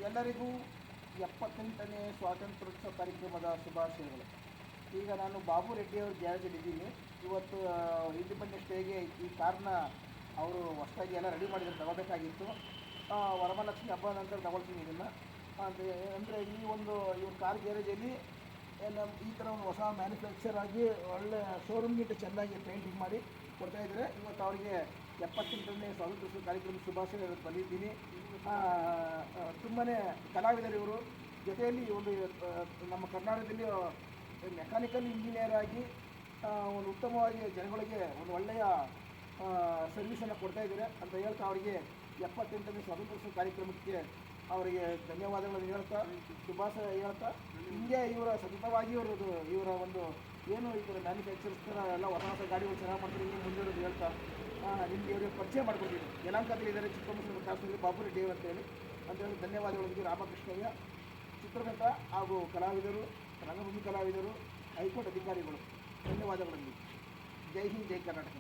ಎಲ್ಲರಿಗೂ 78ನೇ ಸ್ವಾತಂತ್ರ್ಯೋತ್ಸವ ಕಾರ್ಯಕ್ರಮದ ಶುಭಾಶಯಗಳು. ಈಗ ನಾನು ಬಾಬು ರೆಡ್ಡಿಯವ್ರ ಗ್ಯಾರೇಜಲ್ಲಿದ್ದೀನಿ. ಇವತ್ತು ಇಂಡಿಪೆಂಡೆನ್ಸ್ ಡೇಗೆ ಈ ಕಾರ್ನ ಅವರು ಹೊಸದಾಗಿ ಎಲ್ಲ ರೆಡಿ ಮಾಡಿದರೆ ತಗೋಬೇಕಾಗಿತ್ತು. ವರಮಹಾಲಕ್ಷ್ಮಿ ಹಬ್ಬದ ನಂತರ ತಗೊಳ್ತೀನಿ ಇದನ್ನು. ಅಂದರೆ ಇವ್ರ ಕಾರ್ ಗ್ಯಾರೇಜಲ್ಲಿ ಎಲ್ಲ ಈ ಥರ ಒಂದು ಹೊಸ ಮ್ಯಾನುಫ್ಯಾಕ್ಚರ್ ಆಗಿ ಒಳ್ಳೆ ಶೋರೂಮ್ಗಿಂತ ಚೆನ್ನಾಗಿ ಪೇಂಟಿಂಗ್ ಮಾಡಿ ಕೊಡ್ತಾಯಿದ್ದಾರೆ. ಇವತ್ತು ಅವರಿಗೆ 78ನೇ ಸ್ವಾತಂತ್ರ್ಯೋತ್ಸವ ಕಾರ್ಯಕ್ರಮದ ಶುಭಾಶಯ ಬಂದಿದ್ದೀನಿ. ತುಂಬಾ ಕಲಾವಿದರು ಇವರು. ಜೊತೆಯಲ್ಲಿ ಒಂದು ನಮ್ಮ ಕರ್ನಾಟಕದಲ್ಲಿ ಮೆಕ್ಯಾನಿಕಲ್ ಇಂಜಿನಿಯರ್ ಆಗಿ ಒಂದು ಉತ್ತಮವಾಗಿ ಜನಗಳಿಗೆ ಒಂದು ಒಳ್ಳೆಯ ಸರ್ವಿಸನ್ನು ಕೊಡ್ತಾಯಿದ್ದಾರೆ ಅಂತ ಹೇಳ್ತಾ ಅವರಿಗೆ 78ನೇ ಸ್ವಾತಂತ್ರ್ಯೋತ್ಸವ ಕಾರ್ಯಕ್ರಮಕ್ಕೆ ಅವರಿಗೆ ಧನ್ಯವಾದಗಳನ್ನು ಹೇಳ್ತಾ ಶುಭಾಶಯ ಹೇಳ್ತಾ ಹಿಂಗೆ ಇವರ ಸತತವಾಗಿ ಇವರ ಒಂದು ಏನು ಈ ಥರ ಮ್ಯಾನುಫ್ಯಾಕ್ಚರ್ಸ್ತರ ಎಲ್ಲ ಹೊಸ ಹೊಸ ಗಾಡಿಗಳು ಚೆನ್ನಾಗಿ ಮಾಡ್ತಾರೆ ಹಿಂಗೆ ಮುಂದಿರೋದು ಹೇಳ್ತಾ ನಿಮಗೆ ಇವರಿಗೆ ಪರಿಚಯ ಮಾಡ್ಕೊಡ್ತೀನಿ. ಯಲಹಂಕದಲ್ಲಿದ್ದಾರೆ ಚಿಕ್ಕಮಗಳೂರು ಕಾಸಲ್ಲಿ ಬಾಬು ರೆಡ್ಡಿ ಅಂತೇಳಿ ಅಂತೇಳಿ ಧನ್ಯವಾದಗಳೊಂದಿಗೆ ರಾಮಕೃಷ್ಣಯ್ಯ, ಚಿತ್ರನಟ ಹಾಗೂ ಕಲಾವಿದರು, ರಂಗಭೂಮಿ ಕಲಾವಿದರು, ಹೈಕೋರ್ಟ್ ಅಧಿಕಾರಿಗಳು ಧನ್ಯವಾದಗಳೊಂದಿಗೆ. ಜೈ ಹಿಂದ್, ಜೈ ಕರ್ನಾಟಕ.